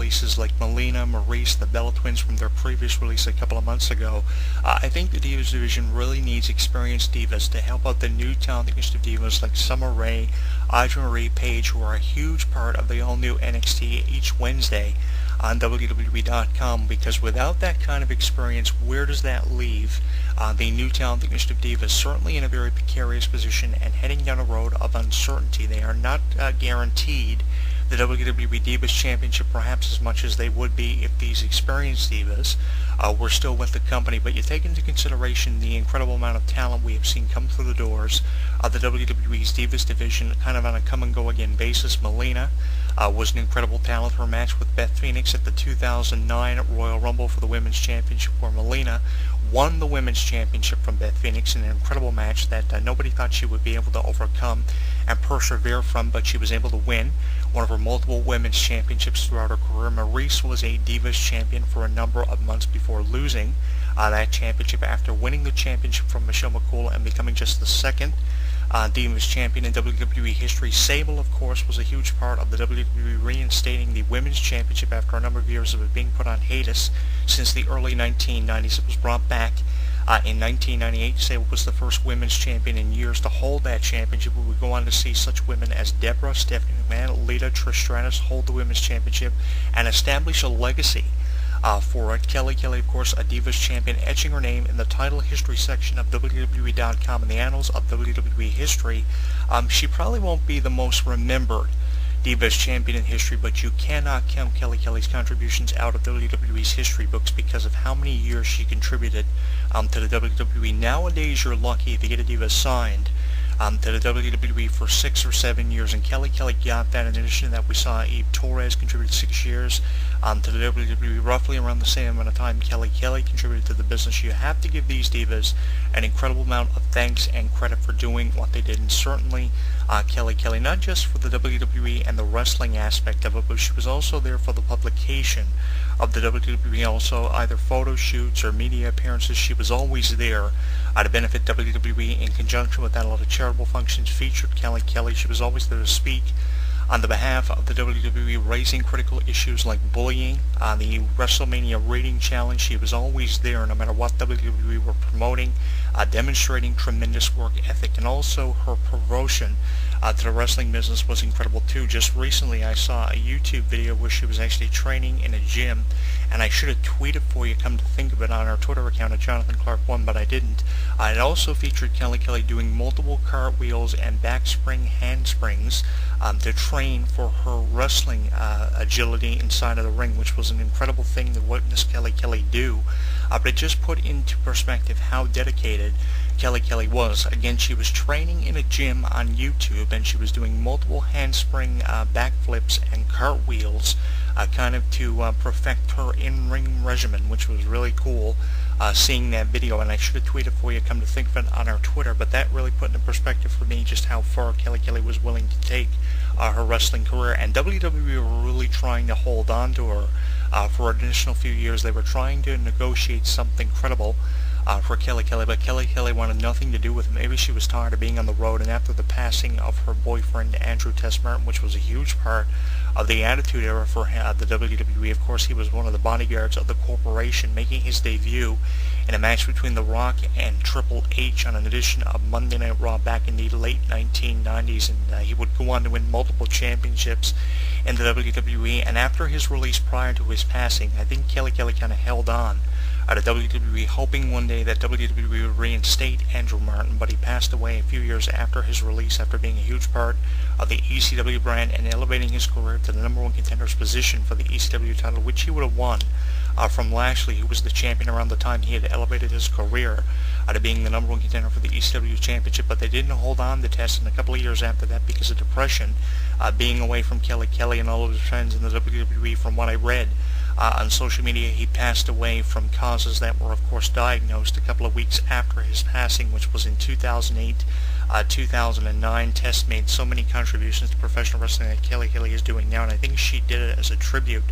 releases like Melina, Maurice, the Bella Twins from their previous release a couple of months ago, I think the Divas division really needs experienced divas to help out the new talented of divas like Summer Rae, Audrey Marie Page, who are a huge part of the all-new NXT each Wednesday on WWE.com, because without that kind of experience, where does that leave the new talented of divas? Certainly in a very precarious position and heading down a road of uncertainty. They are not guaranteed the WWE Divas Championship perhaps as much as they would be if these experienced divas were still with the company, but you take into consideration the incredible amount of talent we have seen come through the doors of the WWE's Divas division kind of on a come-and-go-again basis. Melina was an incredible talent. Her match with Beth Phoenix at the 2009 Royal Rumble for the Women's Championship, where Melina won the Women's Championship from Beth Phoenix in an incredible match that nobody thought she would be able to overcome and persevere from, but she was able to win one of her multiple Women's Championships throughout her career. Maurice was a Divas champion for a number of months before losing that championship after winning the championship from Michelle McCool and becoming just the second Divas champion in WWE history. Sable, of course, was a huge part of the WWE reinstating the Women's Championship after a number of years of it being put on hiatus since the early 1990s. It was brought back in 1998. Sable was the first Women's Champion in years to hold that championship. We would go on to see such women as Deborah, Stephanie McMahon, Lita, Trish Stratus hold the Women's Championship and establish a legacy for it. Kelly, of course, a Divas champion, etching her name in the title history section of WWE.com in the annals of WWE history. She probably won't be the most remembered Divas champion in history, but you cannot count Kelly's contributions out of WWE's history books because of how many years she contributed to the WWE. Nowadays, you're lucky if you get a Diva signed to the WWE for 6 or 7 years, and Kelly got that. In addition to that, we saw Eve Torres contributed 6 years to the WWE, roughly around the same amount of time Kelly contributed to the business. You have to give these divas an incredible amount of thanks and credit for doing what they did, and certainly Kelly, not just for the WWE and the wrestling aspect of it, but she was also there for the publication of the WWE, also either photo shoots or media appearances. She was always there to benefit WWE. In conjunction with that, a lot of charitable functions featured Kelly. She was always there to speak on the behalf of the WWE, raising critical issues like bullying, the WrestleMania rating challenge. She was always there no matter what WWE were promoting, demonstrating tremendous work ethic, and also her promotion to the wrestling business was incredible too. Just recently I saw a YouTube video where she was actually training in a gym, and I should have tweeted for you, come to think of it, on our Twitter account at Jonathan Clarke 1, but I didn't. It also featured Kelly doing multiple cartwheels and backspring handsprings to train for her wrestling agility inside of the ring, which was an incredible thing to witness Kelly do. But it just put into perspective how dedicated Kelly was. Again, she was training in a gym on YouTube, and she was doing multiple handspring backflips and cartwheels kind of to perfect her in-ring regimen, which was really cool seeing that video. And I should have tweeted for you, come to think of it, on our Twitter, but that really put into perspective for me just how far Kelly was willing to take her wrestling career. And WWE were really trying to hold on to her for an additional few years. They were trying to negotiate something credible for Kelly, but Kelly wanted nothing to do with it. Maybe she was tired of being on the road, and after the passing of her boyfriend, Andrew Test Martin, which was a huge part of the Attitude Era for the WWE. Of course, he was one of the bodyguards of the corporation, making his debut in a match between The Rock and Triple H on an edition of Monday Night Raw back in the late 1990s, and he would go on to win multiple championships in the WWE. And after his release prior to his passing, I think Kelly kind of held on to WWE, hoping one day that WWE would reinstate Andrew Martin, but he passed away a few years after his release after being a huge part of the ECW brand and elevating his career to the #1 contender's position for the ECW title, which he would have won from Lashley, who was the champion around the time he had elevated his career to being the #1 contender for the ECW championship. But they didn't hold on to Test in a couple of years after that because of depression, being away from Kelly and all of his friends in the WWE. From what I read on social media, he passed away from causes that were, of course, diagnosed a couple of weeks after his passing, which was in 2008. 2009. Test made so many contributions to professional wrestling that Kelly Kelly is doing now, and I think she did it as a tribute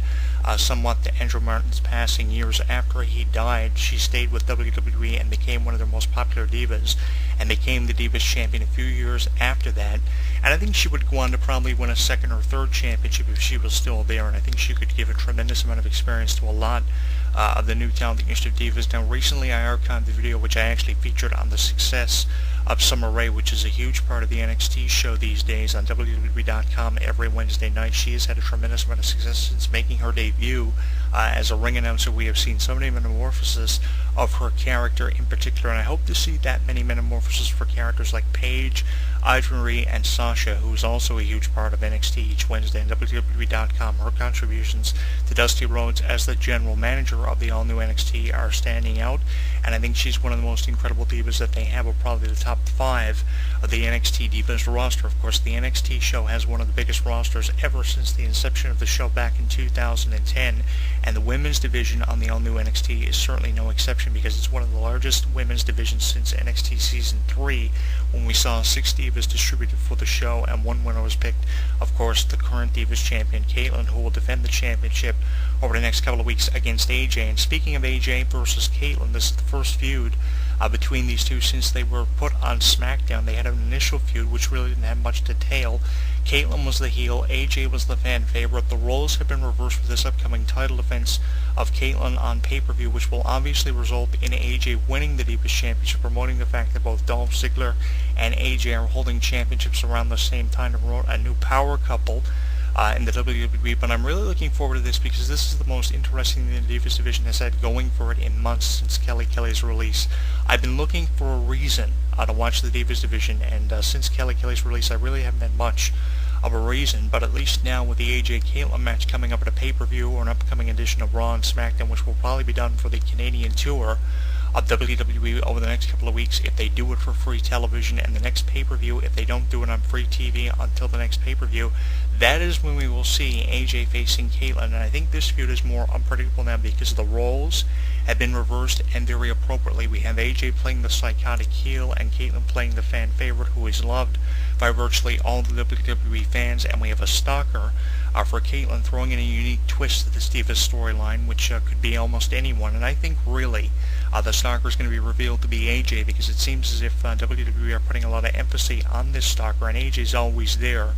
somewhat to Andrew Martin's passing. Years after he died, she stayed with WWE and became one of their most popular divas, and became the Divas Champion a few years after that. And I think she would go on to probably win a second or third championship if she was still there, and I think she could give a tremendous amount of experience to a lot of the new talented Initiative Divas. Now, recently I archived the video which I actually featured on the success of Summer Rae, which is a huge part of the NXT show these days on WWE.com every Wednesday night. She has had a tremendous amount of success since making her debut as a ring announcer. We have seen so many metamorphoses of her character in particular, and I hope to see that many metamorphoses for characters like Paige, Marie, and Sasha, who is also a huge part of NXT each Wednesday on WWE.com. Her contributions to Dusty Rhodes as the general manager of the all-new NXT are standing out, and I think she's one of the most incredible divas that they have, or probably the top 5 of the NXT Divas roster. Of course, the NXT show has one of the biggest rosters ever since the inception of the show back in 2010, and the women's division on the all-new NXT is certainly no exception, because it's one of the largest women's divisions since NXT Season 3, when we saw 6 divas distributed for the show, and one winner was picked, of course, the current Divas champion, Caitlyn, who will defend the championship over the next couple of weeks against AJ. And speaking of AJ versus Caitlyn, this is the first feud between these two since they were put on SmackDown. They had an initial feud which really didn't have much to tell. Caitlyn was the heel, AJ was the fan favorite. The roles have been reversed with this upcoming title defense of Caitlyn on pay-per-view, which will obviously result in AJ winning the Divas Championship, promoting the fact that both Dolph Ziggler and AJ are holding championships around the same time to promote a new power couple in the WWE. But I'm really looking forward to this, because this is the most interesting thing the Divas division has had going for it in months since Kelly Kelly's release. I've been looking for a reason to watch the Divas division, and since Kelly Kelly's release I really haven't had much of a reason, but at least now with the AJ Caitlyn match coming up at a pay-per-view or an upcoming edition of Raw and SmackDown, which will probably be done for the Canadian tour of WWE over the next couple of weeks if they do it for free television, and the next pay-per-view if they don't do it on free TV until the next pay-per-view, that is when we will see AJ facing Caitlyn. And I think this feud is more unpredictable now because the roles have been reversed, and very appropriately. We have AJ playing the psychotic heel and Caitlyn playing the fan favorite who is loved by virtually all the WWE fans, and we have a stalker for Caitlyn, throwing in a unique twist to this Divas storyline, which could be almost anyone. And I think really the stalker is going to be revealed to be AJ, because it seems as if WWE are putting a lot of emphasis on this stalker, and AJ's always there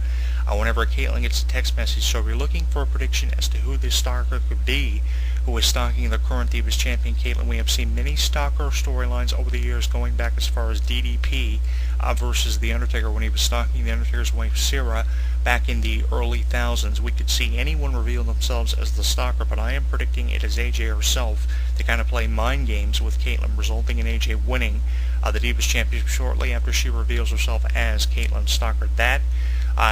whenever Caitlyn gets a text message. So we're looking for a prediction as to who this stalker could be who is stalking the current Divas champion Caitlyn. We have seen many stalker storylines over the years, going back as far as DDP versus The Undertaker, when he was stalking The Undertaker's wife Sarah back in the early thousands. We could see anyone reveal themselves as the stalker, but I am predicting it is AJ herself to kind of play mind games with Caitlyn, resulting in AJ winning the Divas Championship shortly after she reveals herself as Caitlyn Stalker. That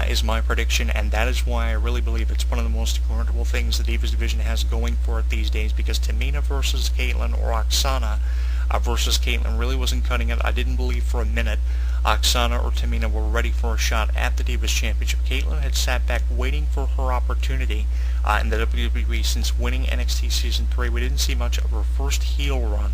is my prediction, and that is why I really believe it's one of the most incredible things the Divas division has going for it these days, because Tamina versus Caitlyn, or Oksana versus Caitlyn, really wasn't cutting it. I didn't believe for a minute Oksana or Tamina were ready for a shot at the Divas Championship. Caitlyn had sat back waiting for her opportunity in the WWE since winning NXT Season 3. We didn't see much of her first heel run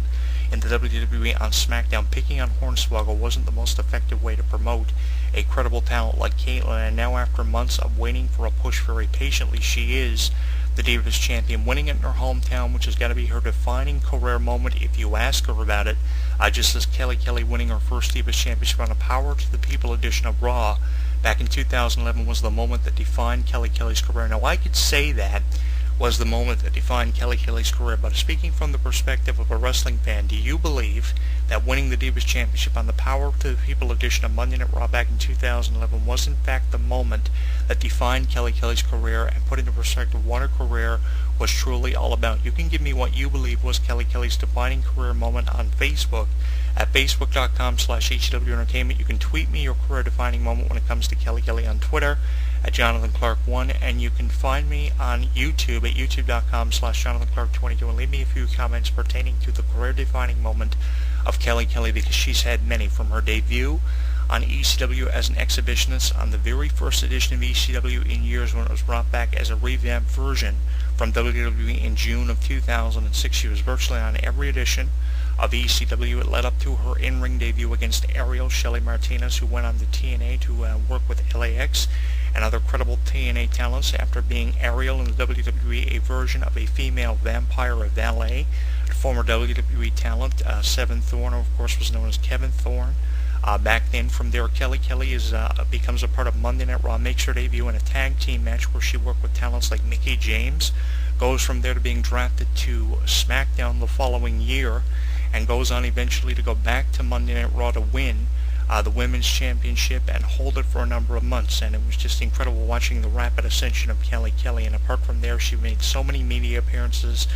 in the WWE on SmackDown. Picking on Hornswoggle wasn't the most effective way to promote a credible talent like Caitlyn, and now after months of waiting for a push very patiently, she is the Divas Champion, winning it in her hometown, which has got to be her defining career moment if you ask her about it, just as Kelly winning her first Divas Championship on a Power to the People edition of Raw back in 2011 was the moment that defined Kelly's career. Now, I could say that was the moment that defined Kelly's career, but speaking from the perspective of a wrestling fan, do you believe that winning the Divas Championship on the Power to the People edition of Monday Night Raw back in 2011 was in fact the moment that defined Kelly's career and put into perspective what her career was truly all about? You can give me what you believe was Kelly's defining career moment on Facebook at facebook.com/HW Entertainment. You can tweet me your career-defining moment when it comes to Kelly on Twitter at JonathanClarke1, and you can find me on YouTube at youtube.com/JonathanClarke22 and leave me a few comments pertaining to the career-defining moment of Kelly, because she's had many, from her debut on ECW as an exhibitionist on the very first edition of ECW in years when it was brought back as a revamped version from WWE in June of 2006. She was virtually on every edition of ECW. It led up to her in-ring debut against Ariel Shelly Martinez, who went on to TNA to work with LAX and other credible TNA talents after being Ariel in the WWE, a version of a female vampire or valet. Former WWE talent Seven Thorne, of course, was known as Kevin Thorne. Back then, from there, Kelly becomes a part of Monday Night Raw, makes her debut in a tag team match where she worked with talents like Mickie James, goes from there to being drafted to SmackDown the following year, and goes on eventually to go back to Monday Night Raw to win the Women's Championship and hold it for a number of months. And it was just incredible watching the rapid ascension of Kelly. And apart from there, she made so many media appearances.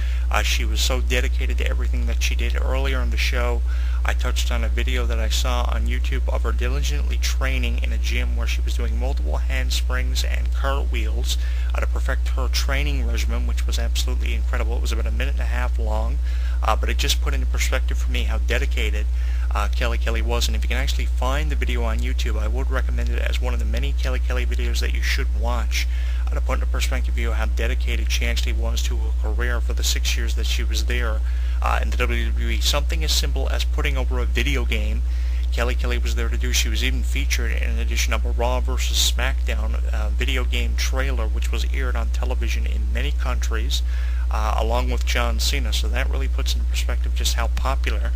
She was so dedicated to everything that she did. Earlier in the show, I touched on a video that I saw on YouTube of her diligently training in a gym where she was doing multiple handsprings and cartwheels to perfect her training regimen, which was absolutely incredible. It was about a minute and a half long, but it just put into perspective for me how dedicated Kelly was. And if you can actually find the video on YouTube, I would recommend it as one of the many Kelly videos that you should watch to put into perspective of how dedicated she actually was to her career for the 6 years that she was there in the WWE. Something as simple as putting over a video game, Kelly was there to do. She was even featured in an edition of a Raw vs. SmackDown video game trailer, which was aired on television in many countries, along with John Cena. So that really puts into perspective just how popular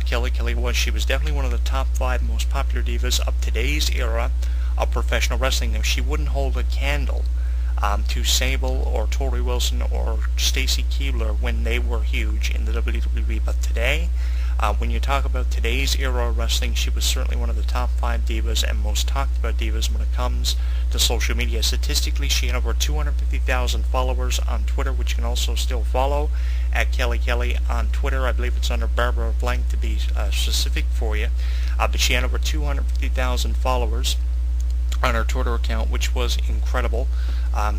Kelly was. She was definitely one of the top 5 most popular divas of today's era of professional wrestling. Now, she wouldn't hold a candle to Sable or Tori Wilson or Stacy Keibler when they were huge in the WWE, but today, when you talk about today's era of wrestling, she was certainly one of the top 5 divas and most talked about divas when it comes to social media. Statistically, she had over 250,000 followers on Twitter, which you can also still follow at Kelly on Twitter. I believe it's under Barbara Blank to be specific for you, but she had over 250,000 followers on her Twitter account, which was incredible.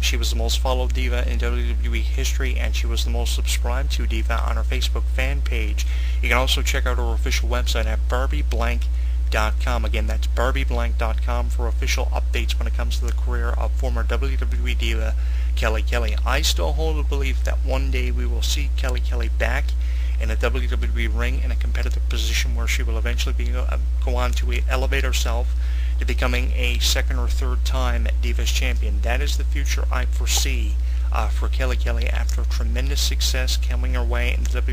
She was the most followed diva in WWE history, and she was the most subscribed to diva on her Facebook fan page. You can also check out her official website at barbieblank.com. Again, that's barbieblank.com for official updates when it comes to the career of former WWE diva Kelly. I still hold the belief that one day we will see Kelly back in a WWE ring in a competitive position where she will eventually go on to elevate herself to becoming a second or third time Divas Champion. That is the future I foresee for Kelly after tremendous success coming her way in the WWE.